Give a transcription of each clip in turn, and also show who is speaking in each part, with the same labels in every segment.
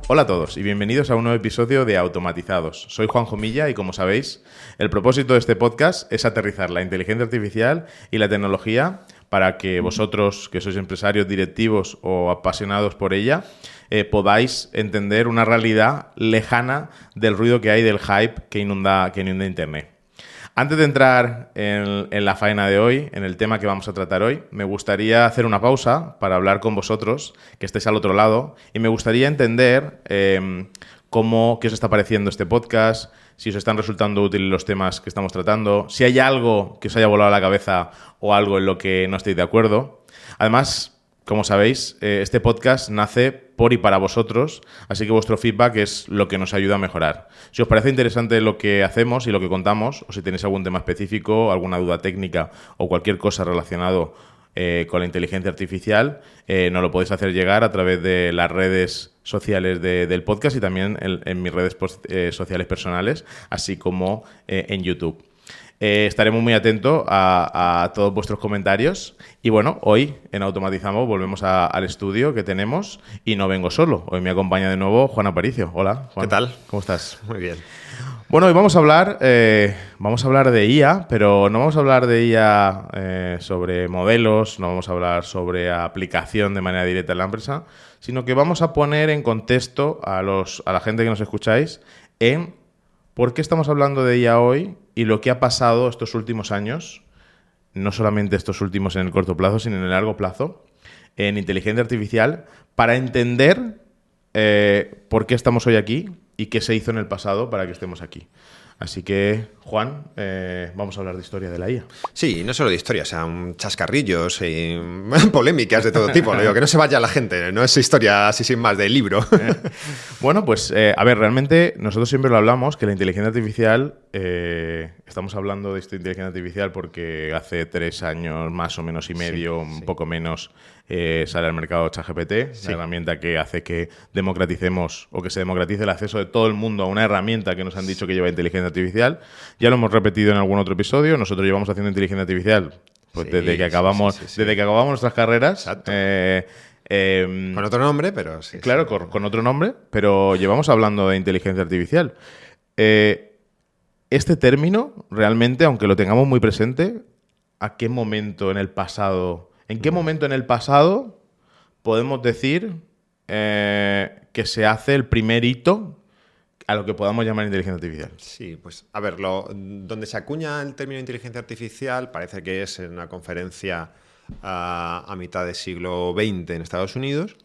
Speaker 1: Hola a todos y bienvenidos a un nuevo episodio de Automatizados. Soy Juanjo Milla y, como sabéis, el propósito de este podcast es aterrizar la inteligencia artificial y la tecnología para que vosotros, que sois empresarios, directivos o apasionados por ella, podáis entender una realidad lejana del ruido que hay, del hype que inunda Internet. Antes de entrar en la faena de hoy, en el tema que vamos a tratar hoy, me gustaría hacer una pausa para hablar con vosotros, que estéis al otro lado, y me gustaría entender qué os está pareciendo este podcast, si os están resultando útiles los temas que estamos tratando, si hay algo que os haya volado a la cabeza o algo en lo que no estéis de acuerdo. Además, como sabéis, este podcast nace por y para vosotros, así que vuestro feedback es lo que nos ayuda a mejorar. Si os parece interesante lo que hacemos y lo que contamos, o si tenéis algún tema específico, alguna duda técnica o cualquier cosa relacionado con la inteligencia artificial, nos lo podéis hacer llegar a través de las redes sociales del podcast y también en mis redes sociales personales, así como en YouTube. Estaremos muy atentos a todos vuestros comentarios. Y bueno, hoy en Automatizamos volvemos al estudio que tenemos y no vengo solo. Hoy me acompaña de nuevo Juan Aparicio. Hola, Juan.
Speaker 2: ¿Qué tal?
Speaker 1: ¿Cómo estás?
Speaker 2: Muy bien.
Speaker 1: Bueno, hoy vamos a hablar de IA, pero no vamos a hablar de IA sobre modelos, no vamos a hablar sobre aplicación de manera directa en la empresa, sino que vamos a poner en contexto a la gente que nos escucháis en por qué estamos hablando de IA hoy y lo que ha pasado estos últimos años, no solamente estos últimos en el corto plazo, sino en el largo plazo, en inteligencia artificial, para entender por qué estamos hoy aquí y qué se hizo en el pasado para que estemos aquí. Así que, Juan, vamos a hablar de historia de la IA.
Speaker 2: Sí, no solo de historia, o sea, chascarrillos y polémicas de todo tipo. Digo, que no se vaya la gente, no es historia así sin más de libro.
Speaker 1: Bueno, pues, a ver, realmente nosotros siempre lo hablamos, que la inteligencia artificial, estamos hablando de esta inteligencia artificial porque hace 3 años más o menos y medio, un poco menos, sale al mercado ChatGPT, una herramienta que hace que democraticemos o que se democratice el acceso de todo el mundo a una herramienta que nos han dicho que lleva inteligencia artificial. Ya lo hemos repetido en algún otro episodio. Nosotros llevamos haciendo inteligencia artificial pues desde que acabamos nuestras carreras.
Speaker 2: Con otro nombre, pero sí.
Speaker 1: Claro, con otro nombre, pero llevamos hablando de inteligencia artificial. Este término, realmente, aunque lo tengamos muy presente, ¿a qué momento en el pasado? ¿En qué momento en el pasado podemos decir que se hace el primer hito a lo que podamos llamar inteligencia artificial?
Speaker 2: Sí, pues a ver, donde se acuña el término inteligencia artificial parece que es en una conferencia a mitad del siglo XX en Estados Unidos.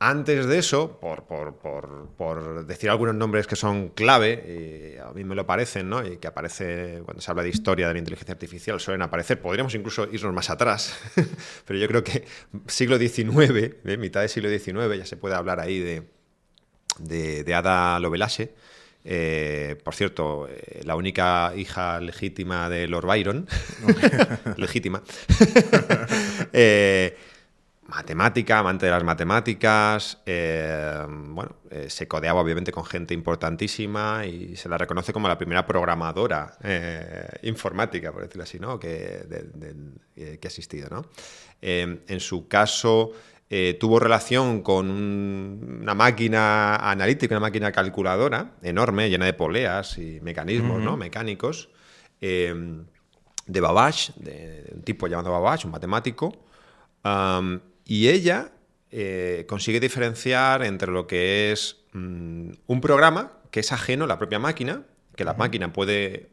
Speaker 2: Antes de eso, por decir algunos nombres que son clave, a mí me lo parecen, ¿no? Y que aparece cuando se habla de historia de la inteligencia artificial, suelen aparecer. Podríamos incluso irnos más atrás, pero yo creo que siglo XIX, mitad del siglo XIX, ya se puede hablar ahí de Ada Lovelace. Por cierto, la única hija legítima de Lord Byron. Legítima. Matemática, amante de las matemáticas, se codeaba obviamente con gente importantísima y se la reconoce como la primera programadora informática, por decirlo así, ¿no? que ha existido, ¿no? En su caso, tuvo relación con una máquina analítica, una máquina calculadora enorme, llena de poleas y mecanismos, ¿no? Mecánicos, de Babbage, de un tipo llamado Babbage, un matemático. Y ella consigue diferenciar entre lo que es un programa que es ajeno a la propia máquina, que la máquina puede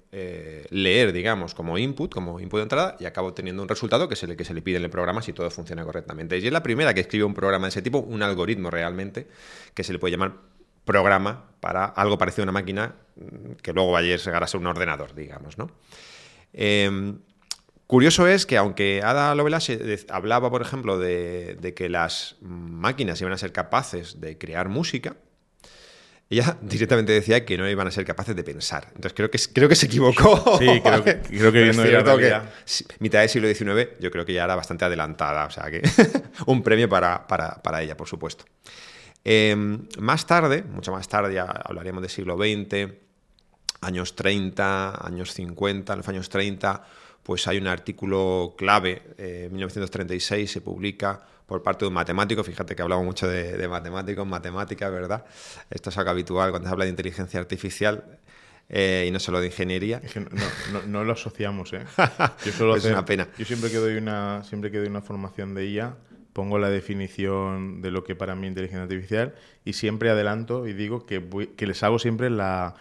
Speaker 2: leer, digamos, como input de entrada, y acaba obteniendo un resultado que es el que se le pide en el programa si todo funciona correctamente. Y es la primera que escribe un programa de ese tipo, un algoritmo realmente, que se le puede llamar programa para algo parecido a una máquina que luego vaya a llegar a ser un ordenador, digamos, ¿no? Curioso es que aunque Ada Lovelace hablaba, por ejemplo, de que las máquinas iban a ser capaces de crear música, ella directamente decía que no iban a ser capaces de pensar. Entonces creo que se equivocó.
Speaker 1: Sí, creo que viendo la realidad.
Speaker 2: Mitad del siglo XIX yo creo que ya era bastante adelantada, o sea que un premio para ella, por supuesto. Más tarde, mucho más tarde, ya hablaríamos del siglo XX, años 30, años 50, en los años 30, pues hay un artículo clave, en 1936 se publica por parte de un matemático. Fíjate que hablamos mucho de matemáticos, matemáticas, ¿verdad? Esto es algo habitual cuando se habla de inteligencia artificial. Y no solo de ingeniería.
Speaker 1: Es que no lo asociamos, ¿eh?
Speaker 2: Es una pena.
Speaker 1: Yo siempre que doy una formación de IA, pongo la definición de lo que para mí es inteligencia artificial y siempre adelanto y digo que les hago siempre la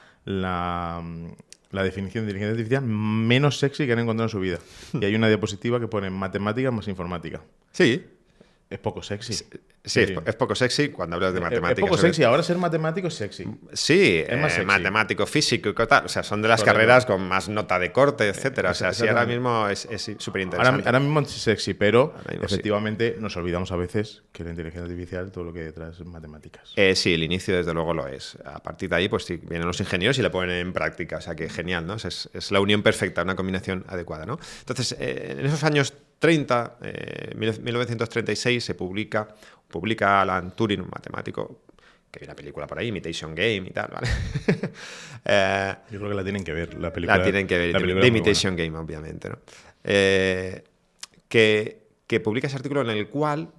Speaker 1: definición de inteligencia artificial menos sexy que han encontrado en su vida. Y hay una diapositiva que pone matemáticas más informática.
Speaker 2: Sí.
Speaker 1: Es poco sexy.
Speaker 2: Sí, es poco sexy cuando hablas de matemáticas.
Speaker 1: Es poco sexy. Ahora ser matemático es sexy.
Speaker 2: Sí,
Speaker 1: es más sexy.
Speaker 2: Matemático, físico y tal. O sea, son de las carreras con más nota de corte, etcétera. O sea, sí, ahora mismo es súper interesante.
Speaker 1: Ahora mismo es sexy, pero efectivamente nos olvidamos a veces que la inteligencia artificial, todo lo que hay detrás es matemáticas.
Speaker 2: Sí, el inicio desde luego lo es. A partir de ahí, pues sí, vienen los ingenieros y le ponen en práctica. O sea, que genial, ¿no? Es la unión perfecta, una combinación adecuada, ¿no? Entonces, en esos años 30, 1936, se publica Alan Turing, un matemático, que hay una película por ahí, Imitation Game y tal, ¿vale?
Speaker 1: Yo creo que la tienen que ver, la película.
Speaker 2: La tienen que ver, de Imitation Game, obviamente, ¿no? Que publica ese artículo en el cual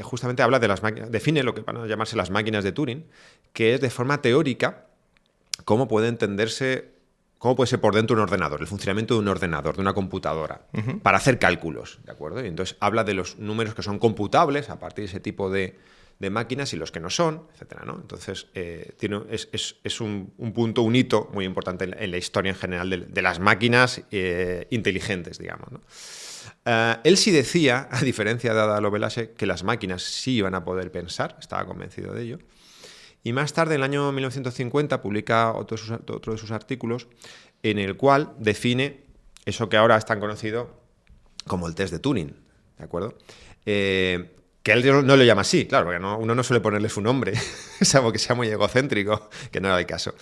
Speaker 2: justamente habla de las máquinas, define lo que van a llamarse las máquinas de Turing, que es de forma teórica cómo puede ser por dentro un ordenador, el funcionamiento de un ordenador, de una computadora, para hacer cálculos, ¿de acuerdo? Y entonces habla de los números que son computables a partir de ese tipo de máquinas y los que no son, etcétera, ¿no? Entonces, es un punto, un hito muy importante en la historia en general de las máquinas inteligentes, digamos, ¿no? Él sí decía, a diferencia de Ada Lovelace, que las máquinas sí iban a poder pensar, estaba convencido de ello. Y más tarde, en el año 1950, publica otro de sus artículos en el cual define eso que ahora es tan conocido como el test de Turing, ¿de acuerdo? Que él no lo llama así, claro, porque uno no suele ponerle su nombre, salvo que sea muy egocéntrico, que no era el caso.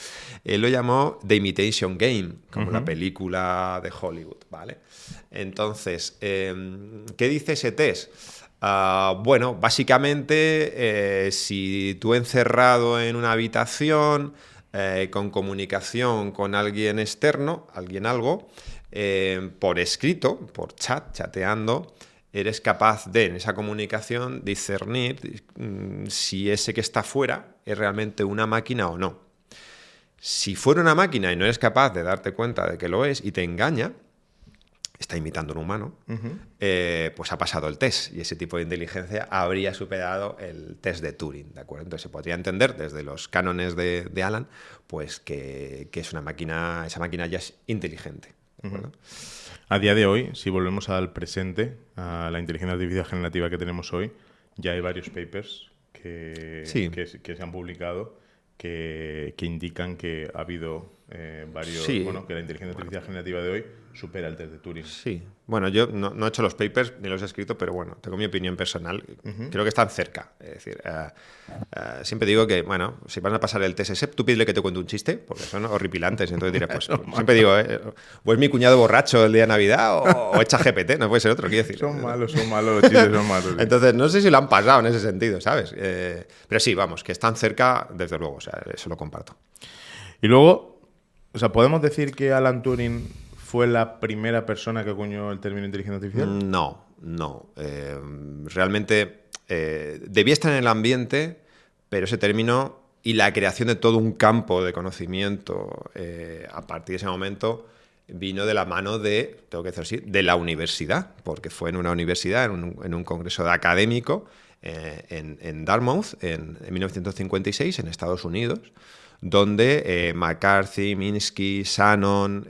Speaker 2: Él lo llamó The Imitation Game, como la película de Hollywood, ¿vale? Entonces, ¿qué dice ese test? Bueno, básicamente, si tú encerrado en una habitación con comunicación con alguien externo, algo, por escrito, por chateando, eres capaz de, en esa comunicación, discernir si ese que está fuera es realmente una máquina o no. Si fuera una máquina y no eres capaz de darte cuenta de que lo es y te engaña, está imitando a un humano, pues ha pasado el test y ese tipo de inteligencia habría superado el test de Turing, ¿de acuerdo? Entonces se podría entender desde los cánones de Alan, pues que es una máquina, esa máquina ya es inteligente, ¿de acuerdo?
Speaker 1: A día de hoy, si volvemos al presente, a la inteligencia artificial generativa que tenemos hoy, ya hay varios papers que se han publicado que indican que ha habido varios...
Speaker 2: Sí.
Speaker 1: Bueno, que la inteligencia artificial generativa de hoy supera el test de Turing.
Speaker 2: Sí. Bueno, yo no he hecho los papers ni los he escrito, pero bueno, tengo mi opinión personal. Creo que están cerca. Es decir, siempre digo que, bueno, si van a pasar el test ese, tú pídele que te cuente un chiste, porque son horripilantes. Entonces diré, pues siempre digo, o es mi cuñado borracho el día de Navidad o echa GPT, no puede ser otro, quiero decir.
Speaker 1: Son malos, los chistes son malos. Sí.
Speaker 2: Entonces, no sé si lo han pasado en ese sentido, ¿sabes? Pero sí, vamos, que están cerca, desde luego, o sea, eso lo comparto.
Speaker 1: Y luego, o sea, ¿podemos decir que Alan Turing fue la primera persona que acuñó el término inteligencia artificial?
Speaker 2: No. Realmente debía estar en el ambiente, pero ese término y la creación de todo un campo de conocimiento a partir de ese momento vino de la mano tengo que decir así, de la universidad, porque fue en una universidad, en un congreso de académico en Dartmouth en 1956 en Estados Unidos, donde McCarthy, Minsky, Shannon,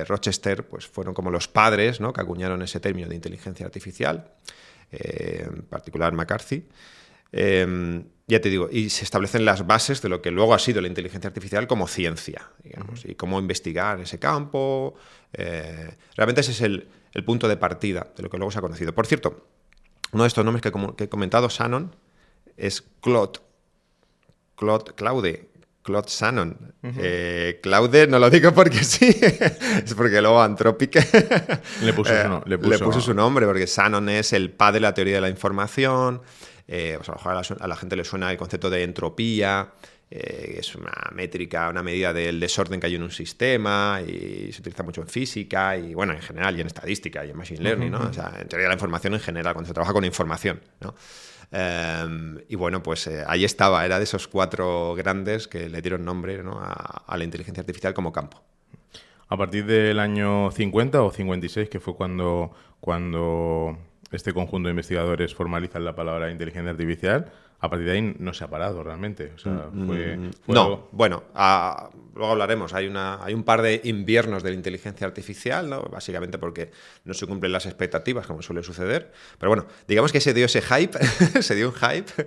Speaker 2: Rochester, pues fueron como los padres, ¿no?, que acuñaron ese término de inteligencia artificial, en particular McCarthy. Ya te digo, y se establecen las bases de lo que luego ha sido la inteligencia artificial como ciencia, digamos, y cómo investigar ese campo. Realmente ese es el punto de partida de lo que luego se ha conocido. Por cierto, uno de estos nombres que he comentado, Shannon, es Claude Shannon. Claude no lo digo porque sí, es porque luego Anthropic
Speaker 1: le puso
Speaker 2: su nombre, porque Shannon es el padre de la teoría de la información. Pues a lo mejor a la gente le suena el concepto de entropía, es una métrica, una medida del desorden que hay en un sistema y se utiliza mucho en física y, bueno, en general y en estadística y en machine learning, ¿no? O sea, en teoría de la información en general, cuando se trabaja con información, ¿no? Y bueno, pues ahí estaba, era de esos 4 grandes que le dieron nombre, ¿no?, a la inteligencia artificial como campo.
Speaker 1: A partir del año 50 o 56, que fue cuando este conjunto de investigadores formalizan la palabra inteligencia artificial, a partir de ahí no se ha parado realmente. O sea, fue
Speaker 2: no,
Speaker 1: algo...
Speaker 2: bueno, luego hablaremos. Hay un par de inviernos de la inteligencia artificial, ¿no? Básicamente porque no se cumplen las expectativas, como suele suceder. Pero bueno, digamos que se dio ese hype, se dio un hype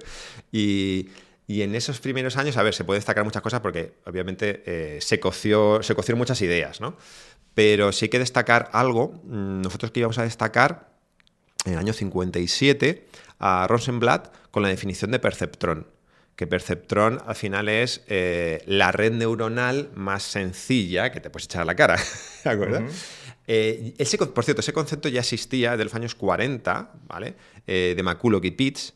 Speaker 2: y en esos primeros años, a ver, se puede destacar muchas cosas porque obviamente se cocieron muchas ideas, ¿no? Pero sí hay que destacar algo. Nosotros que íbamos a destacar en el año 57 a Rosenblatt con la definición de perceptrón, que perceptrón al final es la red neuronal más sencilla que te puedes echar a la cara, ¿de acuerdo? Por cierto, ese concepto ya existía desde los años 40, ¿vale? De McCulloch y Pitts.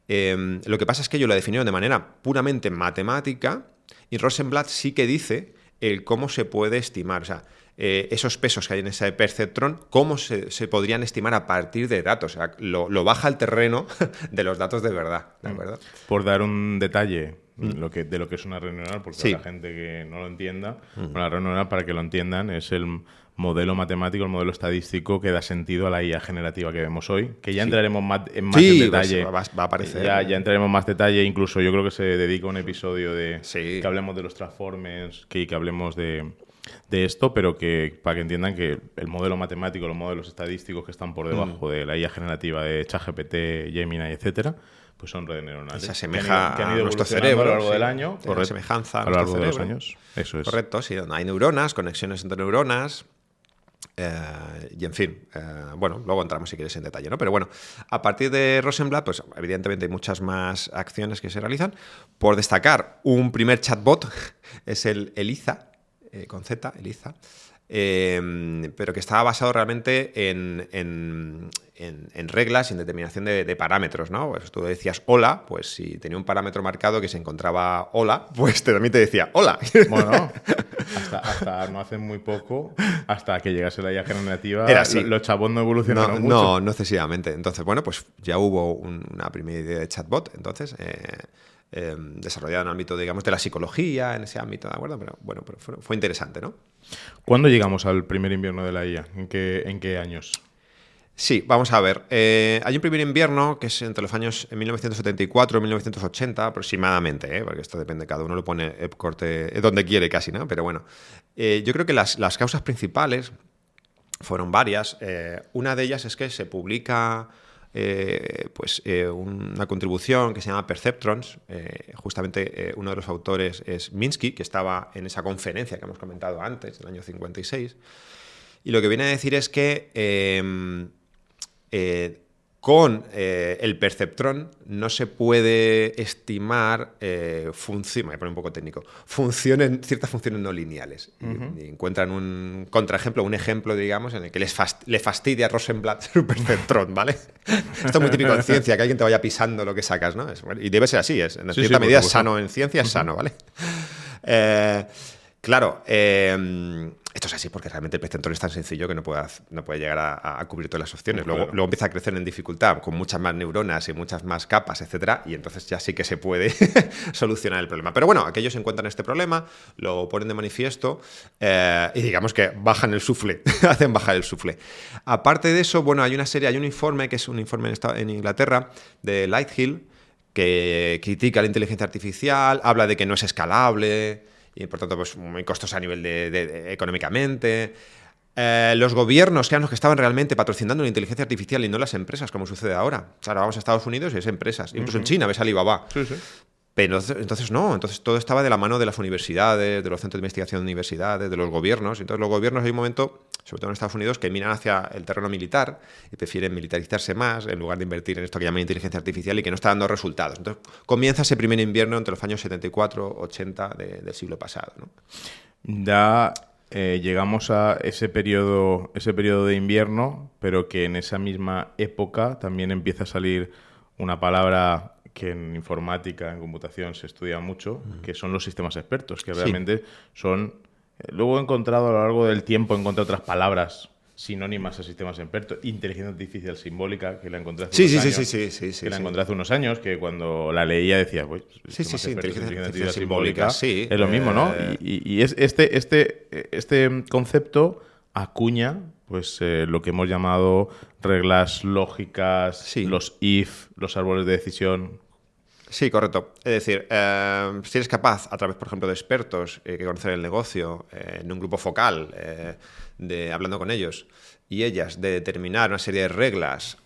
Speaker 2: Lo que pasa es que ellos lo definieron de manera puramente matemática y Rosenblatt sí que dice el cómo se puede estimar, o sea, esos pesos que hay en ese perceptrón, cómo se podrían estimar a partir de datos. O sea, lo baja al terreno de los datos de verdad, ¿de acuerdo?
Speaker 1: Por dar un detalle de lo que es una red neuronal, porque
Speaker 2: sí.
Speaker 1: la gente que no lo entienda, una red neuronal, para que lo entiendan, es el modelo matemático, el modelo estadístico que da sentido a la IA generativa que vemos hoy, que ya entraremos en más en detalle.
Speaker 2: Va a aparecer.
Speaker 1: Ya entraremos en más detalle, incluso yo creo que se dedica un episodio de
Speaker 2: sí.
Speaker 1: que hablemos de los transformers, que hablemos de esto, pero que para que entiendan que el modelo matemático, los modelos estadísticos que están por debajo de la IA generativa de ChatGPT, Gemini, etcétera, pues son redes neuronales.
Speaker 2: Se asemeja
Speaker 1: que han ido
Speaker 2: a nuestro cerebro
Speaker 1: a lo largo del año.
Speaker 2: Por semejanza
Speaker 1: a lo largo de los años. Eso es.
Speaker 2: Correcto, sí. Hay neuronas, conexiones entre neuronas. Y en fin, bueno, luego entramos si quieres en detalle, ¿no? Pero bueno, a partir de Rosenblatt, pues evidentemente hay muchas más acciones que se realizan. Por destacar, un primer chatbot es el Eliza, con Z, Eliza, pero que estaba basado realmente en reglas y en determinación de parámetros, ¿no? Pues tú decías hola, pues si tenía un parámetro marcado que se encontraba hola, pues también te decía hola.
Speaker 1: Bueno, hasta no hace muy poco, hasta que llegase la IA generativa,
Speaker 2: era así.
Speaker 1: Los chatbots no evolucionaron mucho.
Speaker 2: No, no excesivamente. Entonces, bueno, pues ya hubo una primera idea de chatbot, entonces, desarrollada en el ámbito, digamos, de la psicología, en ese ámbito, ¿de acuerdo? Pero bueno, fue interesante, ¿no?
Speaker 1: ¿Cuándo llegamos al primer invierno de la IA? ¿En qué años?
Speaker 2: Sí, vamos a ver. Hay un primer invierno que es entre los años 1974 y 1980 aproximadamente, porque esto depende, cada uno lo pone el corte donde quiere casi, ¿no? Pero bueno, yo creo que las causas principales fueron varias. Una de ellas es que se publica una contribución que se llama Perceptrons. Justamente uno de los autores es Minsky, que estaba en esa conferencia que hemos comentado antes, del año 56. Y lo que viene a decir es que con el perceptrón no se puede estimar me voy a poner un poco técnico, ciertas funciones no lineales. Y encuentran un contraejemplo, un ejemplo, digamos, en el que le fastidia a Rosenblatt su perceptrón, ¿vale? Esto es muy típico en ciencia, que alguien te vaya pisando lo que sacas, ¿no? Y debe ser así, en cierta medida es sano, en ciencia es sano, ¿vale? Claro, esto es así porque realmente el perceptrón es tan sencillo que no puede llegar a cubrir todas las opciones. Luego empieza a crecer en dificultad con muchas más neuronas y muchas más capas, etcétera, y entonces ya sí que se puede solucionar el problema. Pero bueno, aquellos encuentran este problema, lo ponen de manifiesto y digamos que bajan el sufle, hacen bajar el sufle. Aparte de eso, bueno, hay un informe que es un informe en Inglaterra de Lighthill que critica la inteligencia artificial, habla de que no es escalable y por tanto pues muy costosa a nivel de económicamente. Los gobiernos que eran los que estaban realmente patrocinando la inteligencia artificial y no las empresas, como sucede ahora. O sea, ahora vamos a Estados Unidos y es empresas. Incluso en China ves Alibaba.
Speaker 1: Sí.
Speaker 2: Pero entonces no, entonces todo estaba de la mano de las universidades, de los centros de investigación de universidades, de los gobiernos. Entonces los gobiernos hay un momento, sobre todo en Estados Unidos, que miran hacia el terreno militar y prefieren militarizarse más en lugar de invertir en esto que llaman inteligencia artificial y que no está dando resultados. Entonces comienza ese primer invierno entre los años 74, 80 del siglo pasado, ¿no?
Speaker 1: Ya llegamos a ese periodo de invierno, pero que en esa misma época también empieza a salir una palabra que en informática, en computación, se estudia mucho, que son los sistemas expertos, que realmente son... Luego he encontrado a lo largo del tiempo, otras palabras sinónimas a sistemas expertos. Inteligencia artificial simbólica, que la encontré hace unos años. La encontré hace unos años, que cuando la leía decía, pues,
Speaker 2: inteligencia artificial simbólica,
Speaker 1: es lo mismo, ¿no? Y es este concepto acuña pues lo que hemos llamado reglas lógicas, los if, los árboles de decisión.
Speaker 2: Sí, correcto. Es decir, si eres capaz, a través, por ejemplo, de expertos que conocen el negocio, en un grupo focal, hablando con ellos y ellas, de determinar una serie de reglas,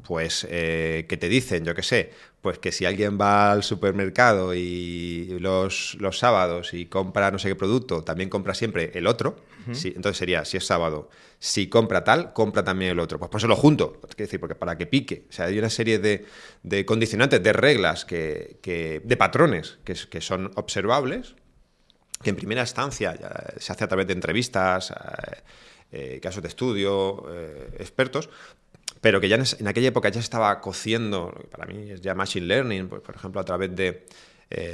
Speaker 2: pues que te dicen, yo qué sé, pues que si alguien va al supermercado y los sábados y compra no sé qué producto, también compra siempre el otro. Sí, entonces sería, si es sábado, si compra tal, compra también el otro. Pues ponérselo junto, es decir, porque para que pique. O sea, hay una serie de condicionantes, de reglas, de patrones que son observables, que en primera instancia se hace a través de entrevistas, casos de estudio, expertos, pero que ya en aquella época ya se estaba cociendo, para mí es ya machine learning, pues, por ejemplo, a través de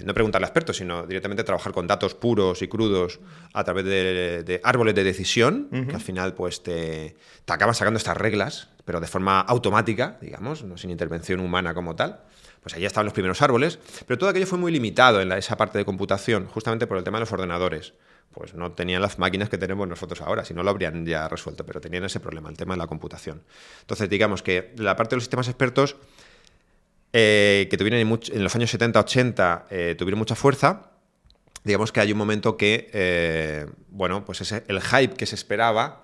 Speaker 2: no preguntarle a expertos, sino directamente trabajar con datos puros y crudos a través de árboles de decisión, que al final pues te acaban sacando estas reglas, pero de forma automática, digamos, no sin intervención humana como tal. Pues ahí estaban los primeros árboles, pero todo aquello fue muy limitado en esa parte de computación, justamente por el tema de los ordenadores. Pues no tenían las máquinas que tenemos nosotros ahora, si no lo habrían ya resuelto, pero tenían ese problema, el tema de la computación. Entonces, digamos que la parte de los sistemas expertos que tuvieron en los años 70-80 tuvieron mucha fuerza. Digamos que hay un momento que, bueno, pues el hype que se esperaba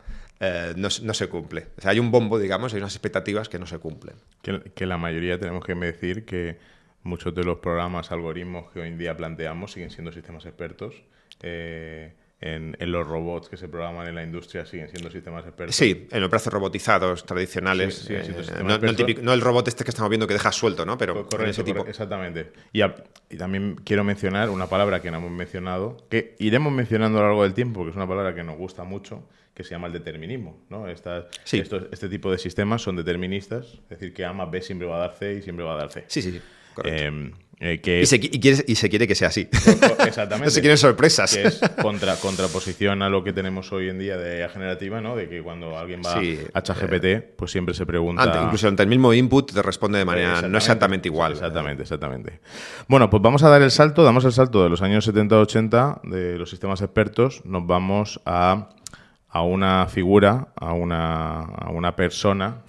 Speaker 2: no se cumple. O sea, hay un bombo, digamos, hay unas expectativas que no se cumplen.
Speaker 1: Que la mayoría tenemos que decir que muchos de los programas, algoritmos que hoy en día planteamos siguen siendo sistemas expertos. En los robots que se programan en la industria siguen siendo sistemas expertos.
Speaker 2: Sí, en los brazos robotizados tradicionales. No el robot este que estamos viendo que deja suelto, ¿no? Pero ese tipo.
Speaker 1: Exactamente. Y también quiero mencionar una palabra que no hemos mencionado, que iremos mencionando a lo largo del tiempo, que es una palabra que nos gusta mucho, que se llama el determinismo, ¿no? Este tipo de sistemas son deterministas, es decir, que A más B siempre va a dar C y siempre va a dar C.
Speaker 2: Sí. Correcto.
Speaker 1: Que
Speaker 2: y se quiere que sea así.
Speaker 1: Exactamente.
Speaker 2: No se quieren sorpresas.
Speaker 1: Que es contraposición a lo que tenemos hoy en día de IA generativa, ¿no? De que cuando alguien va a ChatGPT, pues siempre se pregunta...
Speaker 2: incluso ante el mismo input te responde de manera no exactamente igual.
Speaker 1: Exactamente. Bueno, pues vamos a dar damos el salto de los años 70-80 de los sistemas expertos, nos vamos a una figura, a una persona...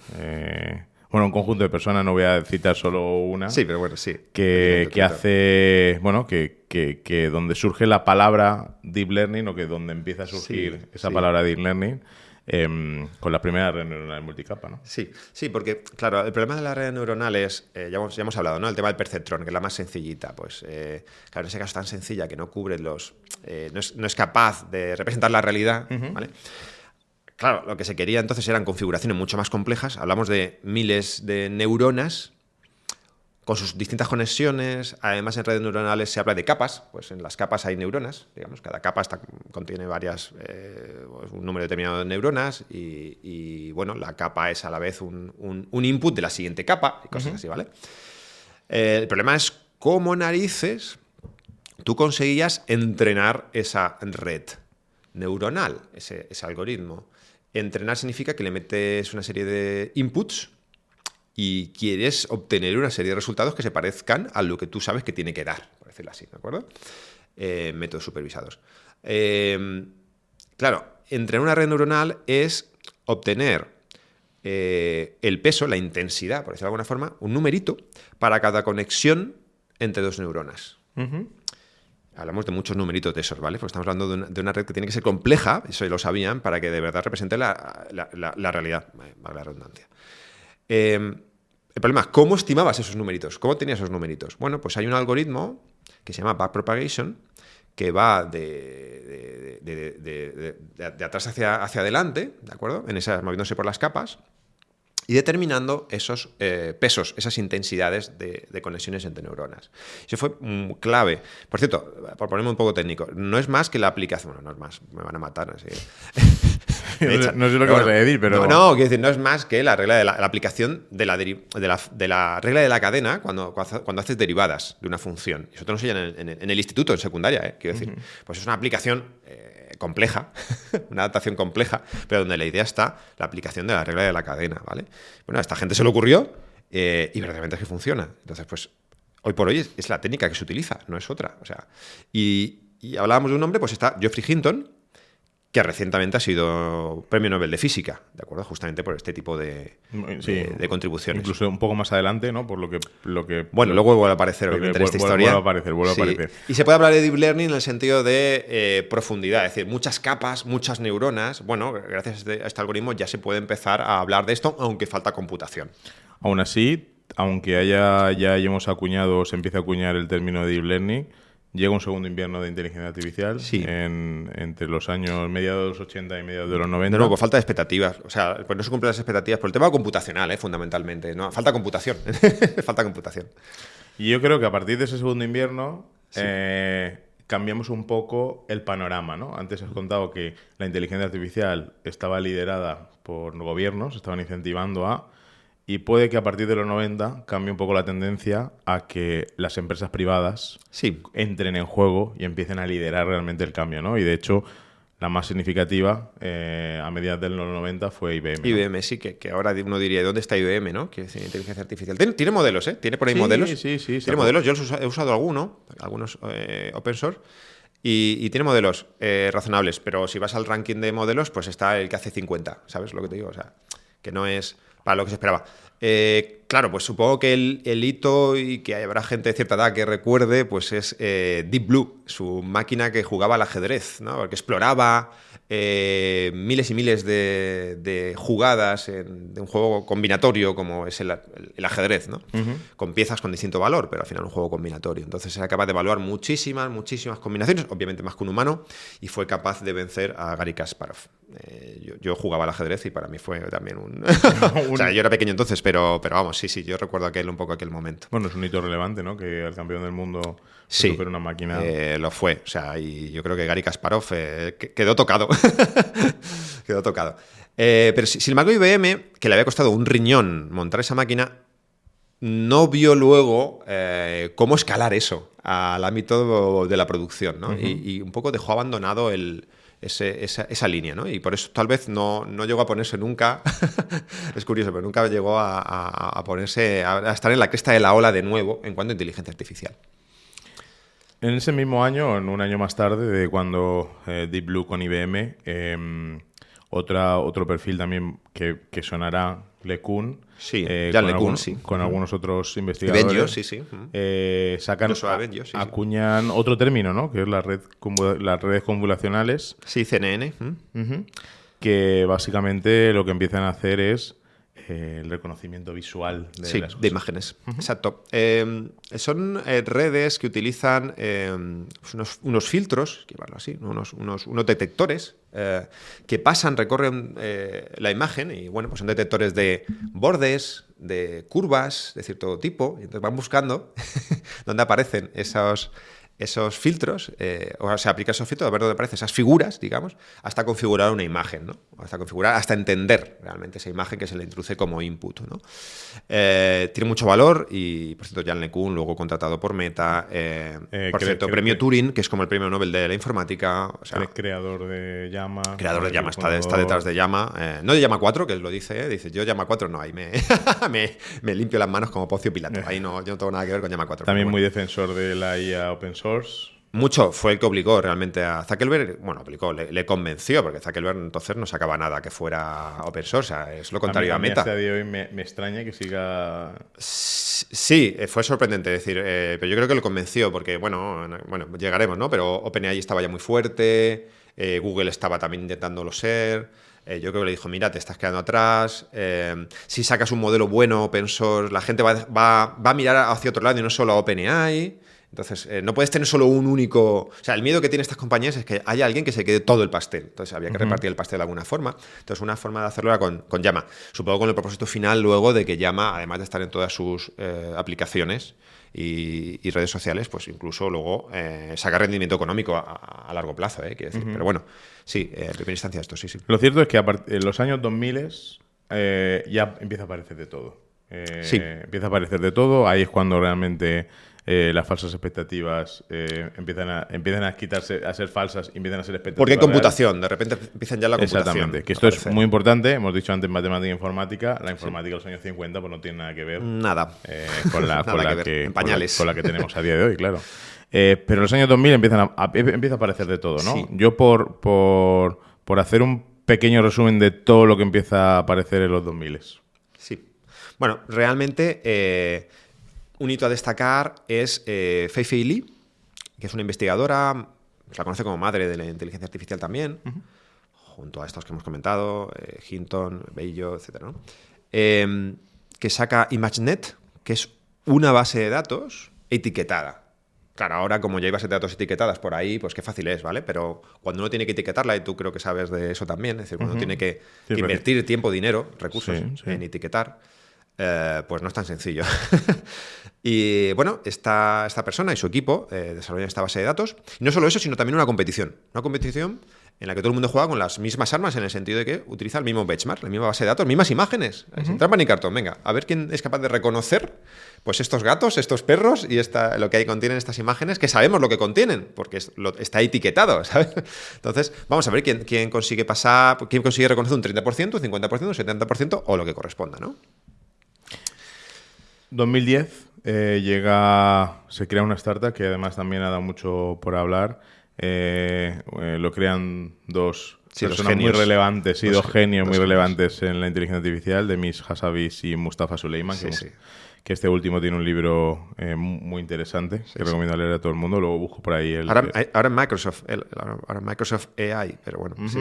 Speaker 1: un conjunto de personas, no voy a citar solo una.
Speaker 2: Sí, pero bueno, sí.
Speaker 1: Que hace, que donde surge la palabra deep learning, o que donde empieza a surgir esa palabra deep learning, con las primeras redes neuronales multicapa, ¿no?
Speaker 2: Sí, porque, claro, el problema de las redes neuronales, ya hemos hablado, ¿no? El tema del perceptrón, que es la más sencillita. Pues, claro, en ese caso es tan sencilla que no cubre no es capaz de representar la realidad, ¿vale? Claro, lo que se quería entonces eran configuraciones mucho más complejas. Hablamos de miles de neuronas con sus distintas conexiones. Además, en redes neuronales se habla de capas. Pues en las capas hay neuronas. Digamos, cada capa contiene un número determinado de neuronas y bueno, la capa es a la vez un input de la siguiente capa y cosas así, ¿vale? El problema es cómo narices tú conseguías entrenar esa red neuronal, ese algoritmo. Entrenar significa que le metes una serie de inputs y quieres obtener una serie de resultados que se parezcan a lo que tú sabes que tiene que dar, por decirlo así, ¿de acuerdo? Métodos supervisados. Claro, entrenar una red neuronal es obtener el peso, la intensidad, por decirlo de alguna forma, un numerito para cada conexión entre dos neuronas. Hablamos de muchos numeritos de esos, ¿vale? Porque estamos hablando de una red que tiene que ser compleja, eso ya lo sabían, para que de verdad represente la realidad, valga la redundancia. El problema es, ¿cómo estimabas esos numeritos? ¿Cómo tenías esos numeritos? Bueno, pues hay un algoritmo que se llama backpropagation, que va de atrás hacia adelante, ¿de acuerdo? Moviéndose por las capas y determinando esos pesos, esas intensidades de conexiones entre neuronas. Eso fue clave. Por cierto, por ponerme un poco técnico, no es más que la aplicación... Bueno, no es más, me van a matar. Así. me echan.
Speaker 1: No sé lo que vas a decir, pero...
Speaker 2: No, quiero decir, no es más que la regla de la aplicación de la regla de la cadena cuando haces derivadas de una función. Eso te lo enseñan en el instituto, en secundaria, quiero decir. Pues es una aplicación compleja, una adaptación compleja, pero donde la idea está la aplicación de la regla de la cadena, ¿vale? Bueno, a esta gente se le ocurrió y verdaderamente es que funciona. Entonces, pues, hoy por hoy es la técnica que se utiliza, no es otra. O sea, y hablábamos de un hombre, pues está Geoffrey Hinton, que recientemente ha sido Premio Nobel de Física, ¿de acuerdo? Justamente por este tipo de contribuciones.
Speaker 1: Incluso un poco más adelante, ¿no? Por lo que
Speaker 2: bueno, luego vuelve a aparecer, obviamente, en esta historia.
Speaker 1: Vuelve a aparecer.
Speaker 2: Y se puede hablar de Deep Learning en el sentido de profundidad, es decir, muchas capas, muchas neuronas. Bueno, gracias a este algoritmo ya se puede empezar a hablar de esto, aunque falta computación.
Speaker 1: Aún así, aunque ya hayamos acuñado, se empieza a acuñar el término de Deep Learning, llega un segundo invierno de inteligencia artificial entre los años mediados de los 80 y mediados de los 90.
Speaker 2: De nuevo, falta de expectativas. O sea, pues no se cumplen las expectativas por el tema computacional, fundamentalmente. ¿No? Falta computación. Falta computación.
Speaker 1: Y yo creo que a partir de ese segundo invierno cambiamos un poco el panorama, ¿no? Antes has contado que la inteligencia artificial estaba liderada por gobiernos, estaban incentivando a... Y puede que a partir de los 90 cambie un poco la tendencia a que las empresas privadas entren en juego y empiecen a liderar realmente el cambio, ¿no? Y de hecho, la más significativa a mediados de los 90 fue IBM. ¿no?
Speaker 2: IBM, sí, que ahora uno diría, ¿dónde está IBM, no? Que es inteligencia artificial. Tiene modelos, ¿eh? Tiene por ahí modelos.
Speaker 1: Sí.
Speaker 2: Tiene modelos. Yo he usado algunos open source. Y tiene modelos razonables, pero si vas al ranking de modelos, pues está el que hace 50, ¿sabes lo que te digo? O sea, que no es para lo que se esperaba. Claro, pues supongo que el hito y que habrá gente de cierta edad que recuerde, pues es Deep Blue, su máquina que jugaba al ajedrez, ¿no? Que exploraba miles y miles de jugadas de un juego combinatorio como es el ajedrez, ¿no? Con piezas con distinto valor, pero al final un juego combinatorio. Entonces era capaz de evaluar muchísimas combinaciones, obviamente más que un humano, y fue capaz de vencer a Garry Kasparov. Yo jugaba al ajedrez y para mí fue también un... O sea, yo era pequeño entonces, pero vamos, sí, yo recuerdo un poco aquel momento.
Speaker 1: Bueno, es un hito relevante, ¿no? Que el campeón del mundo supera una máquina.
Speaker 2: Lo fue. O sea, y yo creo que Garry Kasparov quedó tocado. Quedó tocado. Pero sin embargo, IBM, que le había costado un riñón montar esa máquina, no vio luego cómo escalar eso al ámbito de la producción, ¿no? Y un poco dejó abandonado esa línea, ¿no? Y por eso tal vez no llegó a ponerse nunca, es curioso, pero nunca llegó a ponerse, a estar en la cresta de la ola de nuevo en cuanto a inteligencia artificial.
Speaker 1: En ese mismo año, en un año más tarde de cuando Deep Blue con IBM, otro perfil también que sonará, LeCun,
Speaker 2: con
Speaker 1: algunos otros investigadores, acuñan otro término, ¿no? Que es las redes convolucionales.
Speaker 2: Sí, CNN.
Speaker 1: Que básicamente lo que empiezan a hacer es el reconocimiento visual de las cosas.
Speaker 2: De imágenes. Exacto. Son redes que utilizan unos filtros, llamarlo así, unos detectores que recorren la imagen y, bueno, pues son detectores de bordes, de curvas de cierto tipo, y entonces van buscando dónde aparecen esos filtros, o sea, aplicar esos filtros a ver dónde aparecen esas figuras, digamos, hasta configurar una imagen, ¿no? Hasta entender realmente esa imagen que se le introduce como input, ¿no? Tiene mucho valor y, por cierto, Jan LeCun, luego contratado por Meta, por cierto, premio Turing, que es como el premio Nobel de la informática. O sea,
Speaker 1: creador de Llama.
Speaker 2: Creador de Llama, está detrás de Llama. No de Llama 4, que lo dice, dice, yo Llama 4 no, ahí me limpio las manos como Poncio Pilato. Ahí yo no tengo nada que ver con Llama 4.
Speaker 1: También muy defensor de la IA open source.
Speaker 2: Mucho fue el que obligó realmente a Zuckerberg, le convenció, porque Zuckerberg entonces no sacaba nada que fuera open source, es lo contrario a Meta.
Speaker 1: Hasta de hoy me extraña que siga...
Speaker 2: Sí, fue sorprendente, decir, pero yo creo que lo convenció, porque bueno, llegaremos, ¿no? Pero OpenAI estaba ya muy fuerte, Google estaba también intentándolo ser... yo creo que le dijo, mira, te estás quedando atrás, si sacas un modelo bueno open source, la gente va a mirar hacia otro lado y no solo a OpenAI. Entonces, no puedes tener solo un único... O sea, el miedo que tienen estas compañías es que haya alguien que se quede todo el pastel. Entonces, había que repartir el pastel de alguna forma. Entonces, una forma de hacerlo era con Llama. Supongo con el propósito final luego de que Llama, además de estar en todas sus aplicaciones y redes sociales, pues incluso luego sacar rendimiento económico a largo plazo, quiero decir. Pero bueno, sí, en primera instancia esto, sí.
Speaker 1: Lo cierto es que en los años 2000 ya empieza a aparecer de todo.
Speaker 2: Sí.
Speaker 1: Empieza a aparecer de todo. Ahí es cuando realmente las falsas expectativas empiezan a quitarse, a ser falsas y empiezan a ser expectativas.
Speaker 2: Porque hay computación, de repente empiezan ya la computación.
Speaker 1: Exactamente, que esto es muy importante. Hemos dicho antes matemática e informática. La informática de los años 50 pues no tiene nada que ver.
Speaker 2: Nada.
Speaker 1: Con la
Speaker 2: en pañales.
Speaker 1: Con la que tenemos a día de hoy, claro. Pero en los años 2000 empieza a aparecer de todo, ¿no? Sí. Yo por hacer un pequeño resumen de todo lo que empieza a aparecer en los 2000.
Speaker 2: Sí. Bueno, realmente un hito a destacar es Fei-Fei Li, que es una investigadora, se la conoce como madre de la inteligencia artificial también, junto a estos que hemos comentado, Hinton, Beillo, etc., ¿no? Que saca ImageNet, que es una base de datos etiquetada. Claro, ahora como ya hay bases de datos etiquetadas por ahí, pues qué fácil es, ¿vale? Pero cuando uno tiene que etiquetarla, y tú creo que sabes de eso también, es decir, cuando uno tiene que invertir tiempo, dinero, recursos en etiquetar, pues no es tan sencillo. Y bueno, esta persona y su equipo desarrollan esta base de datos. Y no solo eso, sino también una competición. Una competición en la que todo el mundo juega con las mismas armas en el sentido de que utiliza el mismo benchmark, la misma base de datos, mismas imágenes. Sin trampa ni cartón. Venga, a ver quién es capaz de reconocer pues estos gatos, estos perros y lo que ahí contienen estas imágenes, que sabemos lo que contienen, porque está etiquetado, ¿sabes? Entonces, vamos a ver quién consigue pasar, quién consigue reconocer un 30%, un 50%, un 70% o lo que corresponda, ¿no?
Speaker 1: 2010 se crea una startup que además también ha dado mucho por hablar. Lo crean dos personas muy relevantes, dos genios muy relevantes en la inteligencia artificial, Demis Hassabis y Mustafa Suleyman, que este último tiene un libro muy interesante que recomiendo leer a todo el mundo. Luego busco por ahí
Speaker 2: ahora en Microsoft, ahora Microsoft AI, pero bueno, sí.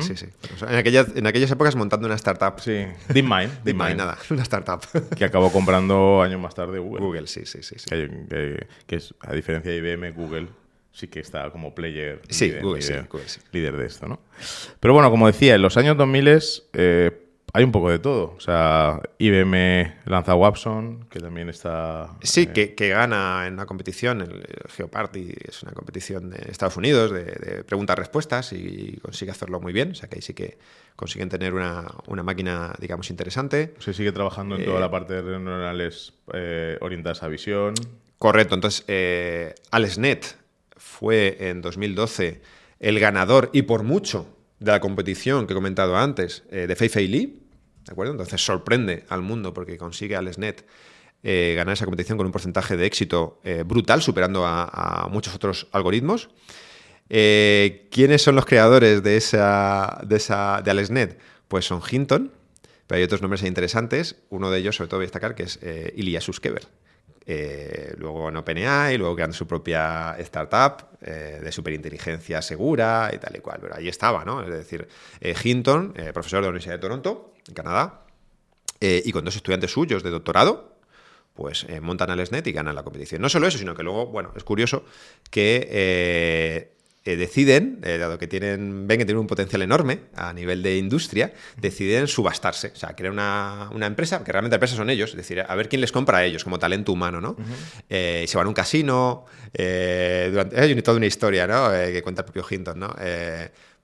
Speaker 2: O sea, en aquellas épocas montando una startup.
Speaker 1: Sí, DeepMind,
Speaker 2: nada, una startup.
Speaker 1: Que acabó comprando años más tarde Google.
Speaker 2: Google, sí.
Speaker 1: Que es, a diferencia de IBM, Google sí que está como player líder de esto, ¿no? Pero bueno, como decía, en los años 2000 hay un poco de todo. O sea, IBM lanza Watson, que también está...
Speaker 2: Sí, que gana en una competición, el Jeopardy es una competición de Estados Unidos de preguntas-respuestas y consigue hacerlo muy bien. O sea, que ahí sí que consiguen tener una máquina, digamos, interesante.
Speaker 1: Se sigue trabajando en toda la parte de redes neuronales orientadas a visión.
Speaker 2: Correcto. Entonces, AlexNet fue en 2012 el ganador y por mucho de la competición que he comentado antes de Fei-Fei Li, ¿de acuerdo? Entonces sorprende al mundo porque consigue AlexNet ganar esa competición con un porcentaje de éxito brutal, superando a muchos otros algoritmos. ¿Quiénes son los creadores de AlexNet? Pues son Hinton, pero hay otros nombres interesantes. Uno de ellos, sobre todo voy a destacar, que es Ilya Sutskever. Luego en OpenAI, luego creando su propia startup de superinteligencia segura y tal y cual. Pero ahí estaba, ¿no? Es decir, Hinton, profesor de la Universidad de Toronto, en Canadá, y con dos estudiantes suyos de doctorado, pues montan AlexNet y ganan la competición. No solo eso, sino que luego, bueno, es curioso que deciden, dado que ven que tienen un potencial enorme a nivel de industria, deciden subastarse. O sea, crear una empresa, que realmente empresas son ellos, es decir, a ver quién les compra a ellos como talento humano, ¿no? Se van a un casino, hay toda una historia, ¿no? Que cuenta el propio Hinton, ¿no?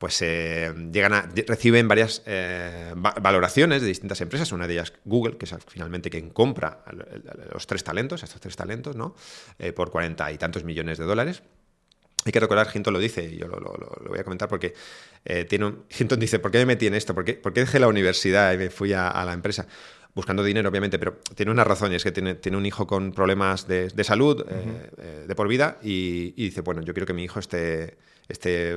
Speaker 2: Reciben varias valoraciones de distintas empresas, una de ellas Google, que es finalmente quien compra estos tres talentos, ¿no? Por 40 y tantos millones de dólares. Hay que recordar, Hinton lo dice, y yo lo voy a comentar porque Hinton dice, ¿por qué me metí en esto? ¿Por qué dejé la universidad y me fui a la empresa? Buscando dinero, obviamente, pero tiene una razón, y es que tiene un hijo con problemas de salud de por vida y dice, bueno, yo quiero que mi hijo esté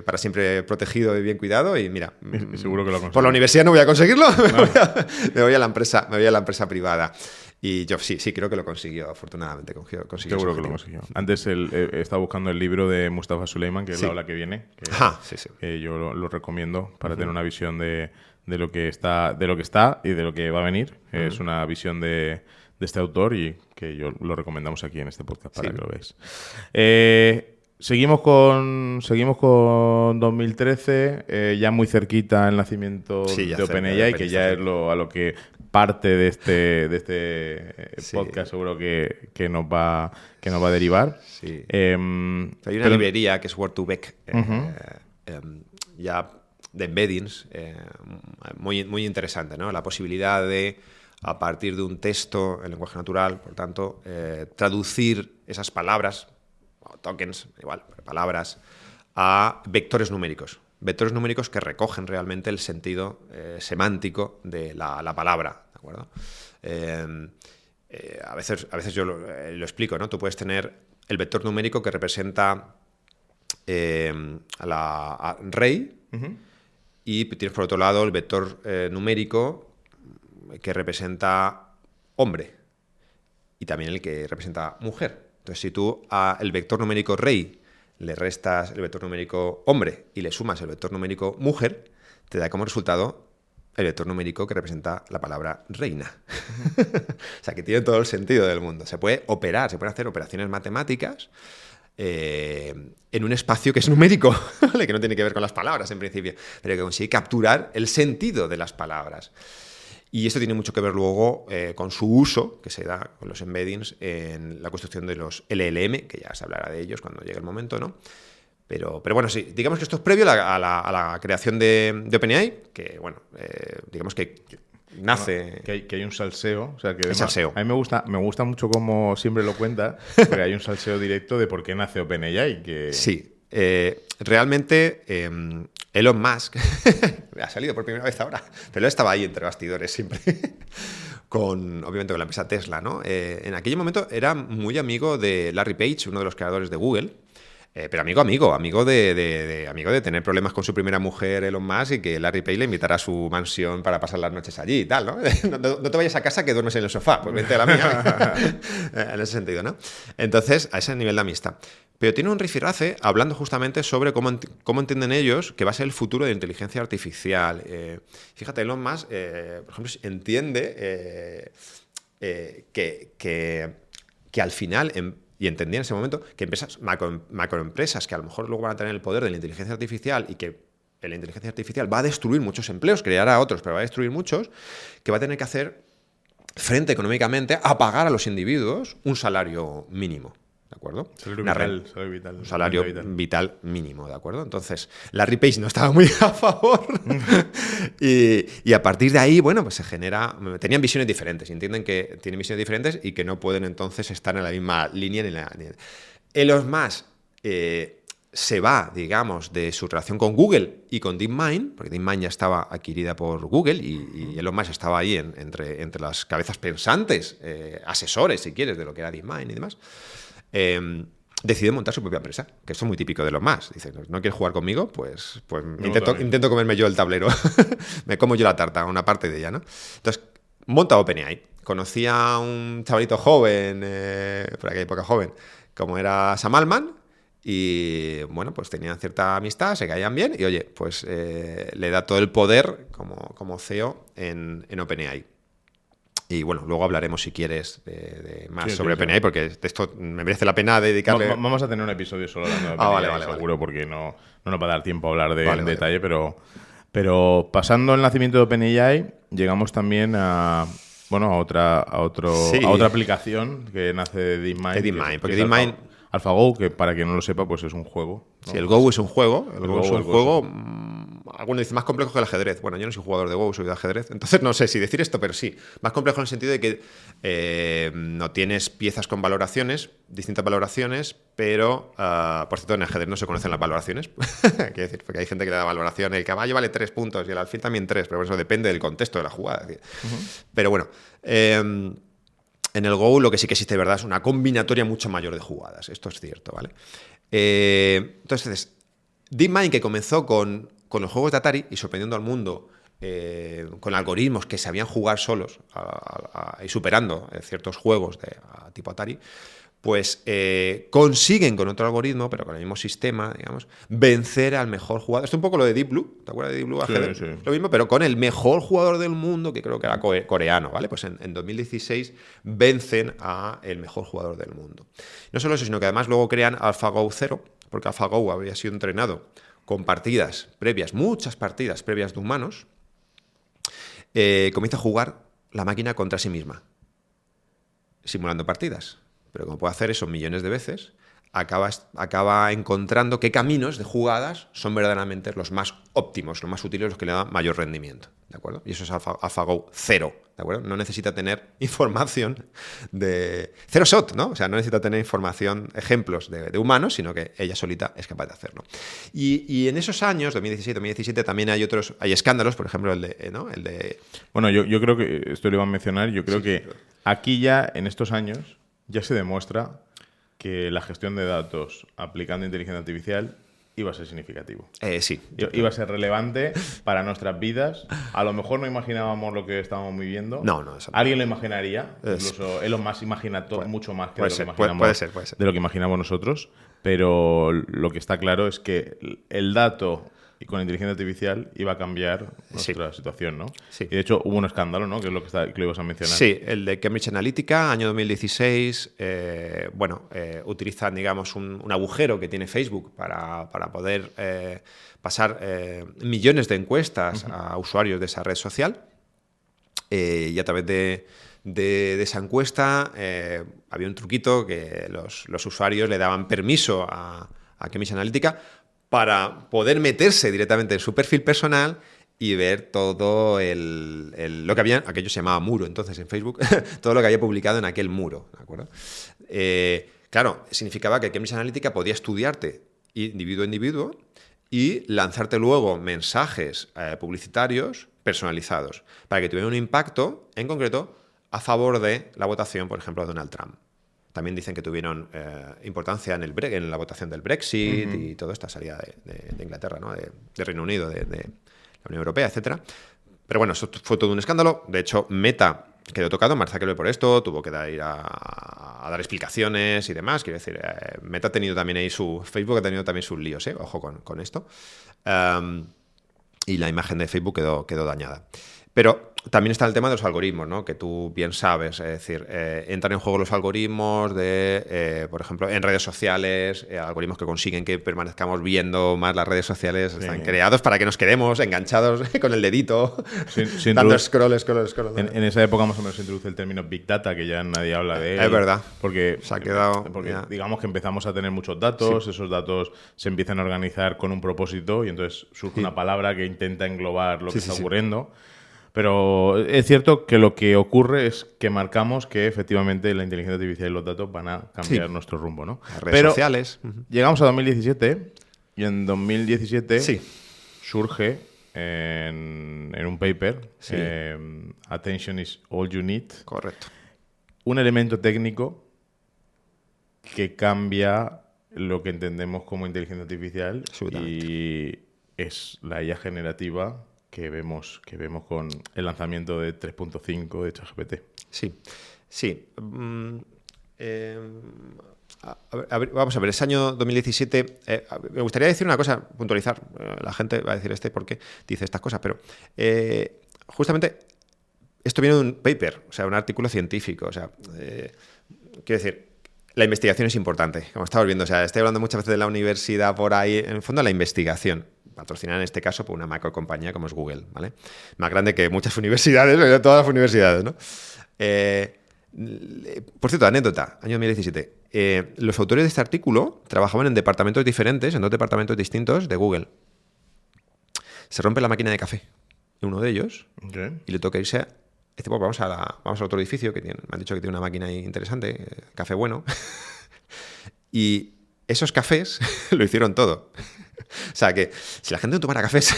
Speaker 2: para siempre protegido y bien cuidado y mira,
Speaker 1: seguro que lo
Speaker 2: por la universidad no voy a conseguirlo, me voy a la empresa privada. Y yo sí creo que lo consiguió, afortunadamente.
Speaker 1: Seguro que lo consiguió. Antes estaba buscando el libro de Mustafa Suleyman, que es la ola que viene. Que yo lo recomiendo para tener una visión de lo que está y de lo que va a venir. Es una visión de este autor y que yo lo recomendamos aquí en este podcast para
Speaker 2: Sí.
Speaker 1: que lo veáis. Seguimos con 2013, ya muy cerquita el nacimiento
Speaker 2: Sí, ya
Speaker 1: de
Speaker 2: cerca de
Speaker 1: OpenAI, que ya
Speaker 2: OpenAI.
Speaker 1: es a lo que parte de este
Speaker 2: Sí.
Speaker 1: podcast seguro que nos va a derivar.
Speaker 2: Sí.
Speaker 1: Hay
Speaker 2: Hay una librería que es Word2Vec, ya de embeddings, muy, muy interesante, ¿no? La posibilidad de, a partir de un texto en lenguaje natural, por tanto, traducir esas palabras, o tokens, igual, palabras, a vectores numéricos. Vectores numéricos que recogen realmente el sentido semántico de la palabra, ¿de acuerdo? A veces yo lo explico, ¿no? Tú puedes tener el vector numérico que representa a rey, y tienes por otro lado el vector numérico que representa hombre y también el que representa mujer. Entonces, si tú al vector numérico rey le restas el vector numérico hombre y le sumas el vector numérico mujer, te da como resultado el vector numérico que representa la palabra reina. O sea, que tiene todo el sentido del mundo. Se puede operar, se pueden hacer operaciones matemáticas en un espacio que es numérico, ¿vale? Que no tiene que ver con las palabras en principio, pero que consigue capturar el sentido de las palabras. Y esto tiene mucho que ver luego con su uso, que se da con los embeddings en la construcción de los LLM, que ya se hablará de ellos cuando llegue el momento, ¿no? Pero bueno, sí, digamos que esto es previo a la creación de OpenAI, que, bueno, digamos que nace...
Speaker 1: Que hay un salseo. O sea, que
Speaker 2: Hay salseo.
Speaker 1: A mí me gusta mucho como siempre lo cuenta, porque hay un salseo directo de por qué nace OpenAI.
Speaker 2: Sí. Realmente Elon Musk ha salido por primera vez ahora, pero él estaba ahí entre bastidores siempre, obviamente con la empresa Tesla, ¿no? En aquel momento era muy amigo de Larry Page, uno de los creadores de Google. Pero amigo de tener problemas con su primera mujer, Elon Musk, y que Larry Page le invitara a su mansión para pasar las noches allí y tal, ¿no? No te vayas a casa que duermes en el sofá, pues vente a la mía. En ese sentido, ¿no? Entonces, a ese nivel de amistad. Pero tiene un rifirrafe hablando justamente sobre cómo entienden ellos que va a ser el futuro de la inteligencia artificial. Fíjate, Elon Musk, por ejemplo, entiende que al final... Y entendía en ese momento que empresas, macroempresas que a lo mejor luego van a tener el poder de la inteligencia artificial y que la inteligencia artificial va a destruir muchos empleos, creará otros, pero va a destruir muchos, que va a tener que hacer frente económicamente a pagar a los individuos un salario mínimo. ¿De acuerdo?
Speaker 1: Salario vital.
Speaker 2: Un salario vital mínimo, ¿de acuerdo? Entonces, Larry Page no estaba muy a favor. y a partir de ahí, bueno, pues se genera... Tenían visiones diferentes. Entienden que tienen visiones diferentes y que no pueden entonces estar en la misma línea. Elon Musk se va, digamos, de su relación con Google y con DeepMind, porque DeepMind ya estaba adquirida por Google y Elon Musk estaba ahí entre las cabezas pensantes, asesores, si quieres, de lo que era DeepMind y demás. Decide montar su propia empresa, que esto es muy típico de Elon Musk. Dice, ¿no quieres jugar conmigo? Pues intento comerme yo el tablero. Me como yo la tarta, una parte de ella, ¿no? Entonces, monta OpenAI. Conocí a un chavalito joven, por aquella época joven, como era Sam Altman, y bueno, pues tenían cierta amistad, se caían bien, y oye, pues le da todo el poder como CEO en OpenAI. Y bueno, luego hablaremos, si quieres, de más sobre OpenAI, porque de esto me merece la pena dedicarle...
Speaker 1: Vamos a tener un episodio solo hablando de OpenAI, vale, seguro, porque no nos va a dar tiempo a hablar de detalle, pero pasando el nacimiento de OpenAI, llegamos también a otra aplicación que nace de DeepMind.
Speaker 2: Porque DeepMind...
Speaker 1: AlphaGo, que para quien no lo sepa, pues es un juego, ¿no?
Speaker 2: Sí, el Go es un juego. El Go es un juego, algunos dicen más complejo que el ajedrez. Bueno, yo no soy jugador de Go, soy de ajedrez. Entonces no sé si decir esto, pero sí. Más complejo en el sentido de que no tienes piezas con valoraciones, distintas valoraciones, pero, por cierto, en el ajedrez no se conocen las valoraciones. Quiero decir, porque hay gente que le da valoración. El caballo vale 3 puntos y el alfil también 3, pero eso depende del contexto de la jugada. Pero bueno... en el Go lo que sí que existe de verdad es una combinatoria mucho mayor de jugadas. Esto es cierto, ¿vale? Entonces, DeepMind, que comenzó con los juegos de Atari y sorprendiendo al mundo con algoritmos que sabían jugar solos y superando ciertos juegos de tipo Atari, pues consiguen con otro algoritmo, pero con el mismo sistema, digamos, vencer al mejor jugador. Esto es un poco lo de Deep Blue, ¿te acuerdas de Deep Blue?
Speaker 1: Sí, sí.
Speaker 2: Lo mismo, pero con el mejor jugador del mundo, que creo que era coreano, ¿vale? Pues en 2016 vencen a el mejor jugador del mundo. No solo eso, sino que además luego crean AlphaGo 0, porque AlphaGo había sido entrenado con partidas previas, muchas partidas previas de humanos. Comienza a jugar la máquina contra sí misma, simulando partidas. Pero como puede hacer eso millones de veces, acaba encontrando qué caminos de jugadas son verdaderamente los más óptimos, los más útiles, los que le dan mayor rendimiento. ¿De acuerdo? Y eso es AlphaGo 0. ¿De acuerdo? No necesita tener información de... Cero shot, ¿no? O sea, no necesita tener información, ejemplos de humanos, sino que ella solita es capaz de hacerlo. Y en esos años, 2016-2017, también hay escándalos, por ejemplo, el de...
Speaker 1: Bueno, yo creo que, esto lo iba a mencionar, yo creo que aquí ya, en estos años, ya se demuestra que la gestión de datos aplicando inteligencia artificial iba a ser significativo.
Speaker 2: Sí.
Speaker 1: Iba a ser relevante para nuestras vidas. A lo mejor no imaginábamos lo que estábamos viviendo.
Speaker 2: No.
Speaker 1: Alguien lo imaginaría. Incluso Elon Musk imagina mucho más que
Speaker 2: puede ser.
Speaker 1: de lo que imaginamos nosotros. Pero lo que está claro es que el dato y con inteligencia artificial iba a cambiar nuestra situación, ¿no?
Speaker 2: Sí.
Speaker 1: Y de hecho hubo un escándalo, ¿no? Que es lo que lo ibas a mencionar.
Speaker 2: Sí, el de Cambridge Analytica, año 2016. Utilizan, digamos, un agujero que tiene Facebook para poder pasar millones de encuestas a usuarios de esa red social. Y a través de esa encuesta había un truquito que los usuarios le daban permiso a Cambridge Analytica para poder meterse directamente en su perfil personal y ver todo lo que había, aquello se llamaba muro entonces en Facebook, todo lo que había publicado en aquel muro, ¿de acuerdo? Claro, significaba que Cambridge Analytica podía estudiarte individuo a individuo y lanzarte luego mensajes publicitarios personalizados para que tuviera un impacto, en concreto, a favor de la votación, por ejemplo, de Donald Trump. También dicen que tuvieron importancia en la votación del Brexit y toda esta salida de Inglaterra, ¿no? de Reino Unido, de la Unión Europea, etc. Pero bueno, eso fue todo un escándalo. De hecho, Meta quedó tocado, Mark Zuckerberg, por esto, tuvo que ir a dar explicaciones y demás. Quiero decir, Meta ha tenido también ahí Facebook ha tenido también sus líos, ojo con esto. Y la imagen de Facebook quedó dañada. Pero también está el tema de los algoritmos, ¿no? Que tú bien sabes. Es decir, entran en juego los algoritmos por ejemplo, en redes sociales, algoritmos que consiguen que permanezcamos viendo más las redes sociales. Están creados para que nos quedemos enganchados con el dedito, dando scroll.
Speaker 1: En esa época más o menos se introduce el término Big Data, que ya nadie habla de él.
Speaker 2: Es verdad.
Speaker 1: Porque
Speaker 2: se ha quedado...
Speaker 1: Porque digamos que empezamos a tener muchos datos, esos datos se empiezan a organizar con un propósito y entonces surge una palabra que intenta englobar lo que está ocurriendo. Pero es cierto que lo que ocurre es que marcamos que efectivamente la inteligencia artificial y los datos van a cambiar nuestro rumbo, ¿no?
Speaker 2: Las redes sociales.
Speaker 1: Llegamos a 2017 y en 2017 surge en un paper Attention is all you need.
Speaker 2: Correcto.
Speaker 1: Un elemento técnico que cambia lo que entendemos como inteligencia artificial y es la IA generativa que vemos con el lanzamiento de 3.5 de ChatGPT.
Speaker 2: Sí. Vamos a ver, ese año 2017... me gustaría decir una cosa, puntualizar. La gente va a decir por qué dice estas cosas, pero justamente esto viene de un paper, o sea, un artículo científico. O sea, quiero decir, la investigación es importante, como estamos viendo. O sea, estoy hablando muchas veces de la universidad por ahí. En el fondo, la investigación, patrocinada en este caso por una macrocompañía como es Google, ¿vale? Más grande que muchas universidades, todas las universidades, ¿no? Por cierto, anécdota, año 2017. Los autores de este artículo trabajaban en departamentos diferentes, en 2 departamentos distintos de Google. Se rompe la máquina de café en uno de ellos y le toca irse vamos al otro edificio que me han dicho que tiene una máquina ahí interesante, café bueno. Y esos cafés lo hicieron todo. O sea, que si la gente no tomara cafés,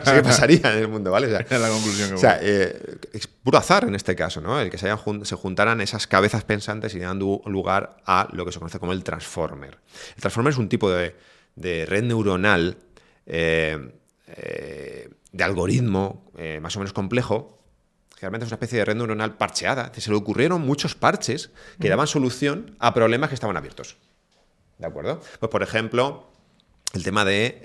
Speaker 2: ¿qué pasaría en el mundo? ¿Vale? O sea,
Speaker 1: es la conclusión
Speaker 2: que es puro azar en este caso, ¿no? El que se juntaran esas cabezas pensantes y dieran lugar a lo que se conoce como el transformer. El transformer es un tipo de red neuronal de algoritmo más o menos complejo realmente es una especie de red neuronal parcheada. Se le ocurrieron muchos parches que daban solución a problemas que estaban abiertos. ¿De acuerdo? Pues, por ejemplo, el tema de,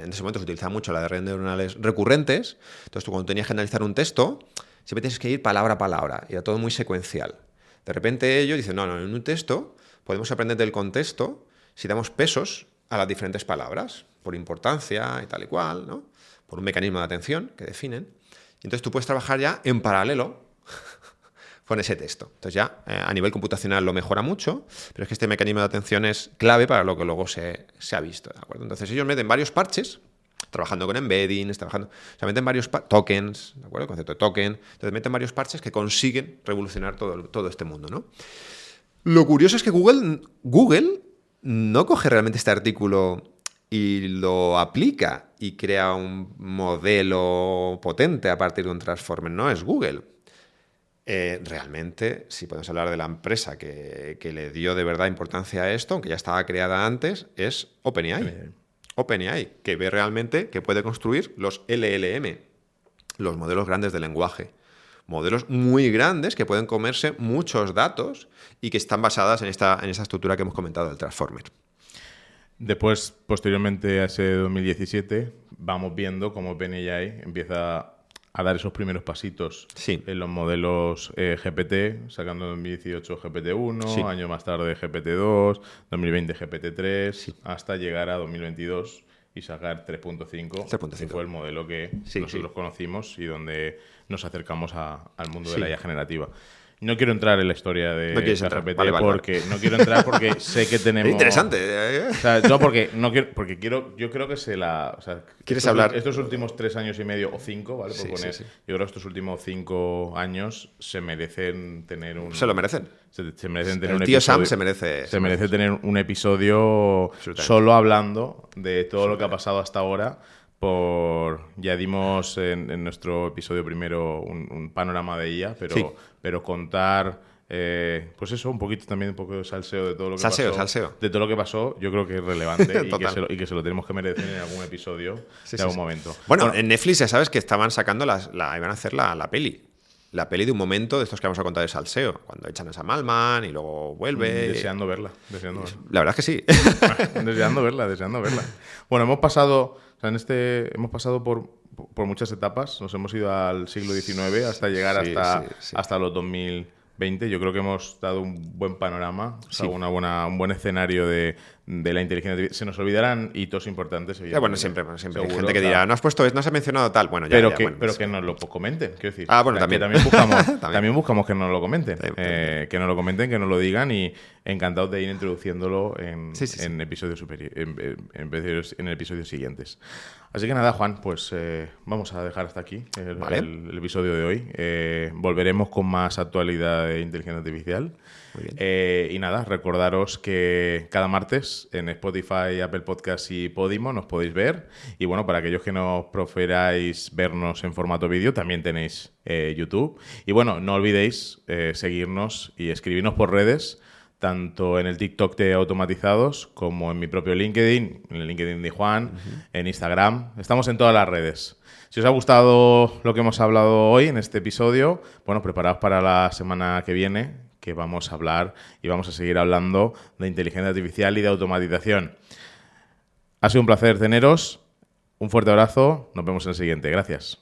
Speaker 2: en ese momento se utilizaba mucho la de redes neuronales recurrentes. Entonces, tú cuando tenías que analizar un texto, siempre tienes que ir palabra a palabra. Y era todo muy secuencial. De repente ellos dicen, no, en un texto podemos aprender del contexto si damos pesos a las diferentes palabras, por importancia y tal y cual, ¿no? Por un mecanismo de atención que definen. Y entonces tú puedes trabajar ya en paralelo con ese texto. Entonces ya a nivel computacional lo mejora mucho, pero es que este mecanismo de atención es clave para lo que luego se ha visto, ¿de acuerdo? Entonces ellos meten varios parches, trabajando con embeddings, meten varios tokens, ¿de acuerdo? El concepto de token. Entonces meten varios parches que consiguen revolucionar todo este mundo, ¿no? Lo curioso es que Google no coge realmente este artículo y lo aplica y crea un modelo potente a partir de un transformer. No es Google. Realmente, si podemos hablar de la empresa que le dio de verdad importancia a esto, aunque ya estaba creada antes, es OpenAI. OpenAI, que ve realmente que puede construir los LLM, los modelos grandes de lenguaje. Modelos muy grandes que pueden comerse muchos datos y que están basadas en esta estructura que hemos comentado del transformer.
Speaker 1: Después, posteriormente a ese 2017, vamos viendo cómo OpenAI empieza a dar esos primeros pasitos en los modelos GPT, sacando en 2018 GPT-1, año más tarde GPT-2, 2020 GPT-3, hasta llegar a 2022 y sacar 3.5, que fue el modelo que nosotros conocimos y donde nos acercamos al mundo de la IA generativa. No quiero entrar en la historia de ChatGPT no quiero entrar porque sé que tenemos...
Speaker 2: Es interesante.
Speaker 1: O sea, no, porque yo creo que
Speaker 2: ¿Quieres hablar?
Speaker 1: Estos últimos 3 años y medio o 5, ¿vale? Por poner, yo creo que estos últimos 5 años se merecen tener un...
Speaker 2: Se lo merecen.
Speaker 1: Se merecen tener
Speaker 2: un
Speaker 1: episodio.
Speaker 2: Tío Sam se merece
Speaker 1: tener un episodio solo hablando de todo lo que ha pasado hasta ahora. Ya dimos en nuestro episodio primero un panorama de IA, pero contar, pues eso, un poquito de salseo de todo lo que pasó. De todo lo que pasó, yo creo que es relevante y que se lo tenemos que merecer en algún episodio de algún momento.
Speaker 2: Bueno, en Netflix ya sabes que estaban sacando iban a hacer la peli. La peli de un momento de estos que vamos a contar de salseo, cuando echan a Sam Altman y luego vuelve.
Speaker 1: Deseando verla.
Speaker 2: La verdad es que sí.
Speaker 1: Deseando verla. Bueno, hemos pasado por muchas etapas. Nos hemos ido al siglo XIX hasta llegar hasta los 2020. Yo creo que hemos dado un buen panorama, un buen escenario de la inteligencia artificial. Se nos olvidarán hitos importantes.
Speaker 2: Bueno, siempre hay gente que dirá, no has mencionado tal. Bueno,
Speaker 1: pero que nos lo comenten, quiero decir.
Speaker 2: También.
Speaker 1: También buscamos que nos lo comenten. Que nos lo comenten, que nos lo digan y encantados de ir introduciéndolo en episodios en episodios siguientes. Así que nada, Juan, pues vamos a dejar hasta aquí el episodio de hoy. Volveremos con más actualidad de inteligencia artificial.
Speaker 2: Muy bien.
Speaker 1: Y nada, recordaros que cada martes en Spotify, Apple Podcasts y Podimo nos podéis ver. Y bueno, para aquellos que no preferáis vernos en formato vídeo, también tenéis YouTube. Y bueno, no olvidéis seguirnos y escribirnos por redes, tanto en el TikTok de Automatizados como en mi propio LinkedIn, en el LinkedIn de Juan, en Instagram. Estamos en todas las redes. Si os ha gustado lo que hemos hablado hoy en este episodio, bueno, preparaos para la semana que viene, que vamos a hablar y vamos a seguir hablando de inteligencia artificial y de automatización. Ha sido un placer teneros. Un fuerte abrazo. Nos vemos en el siguiente. Gracias.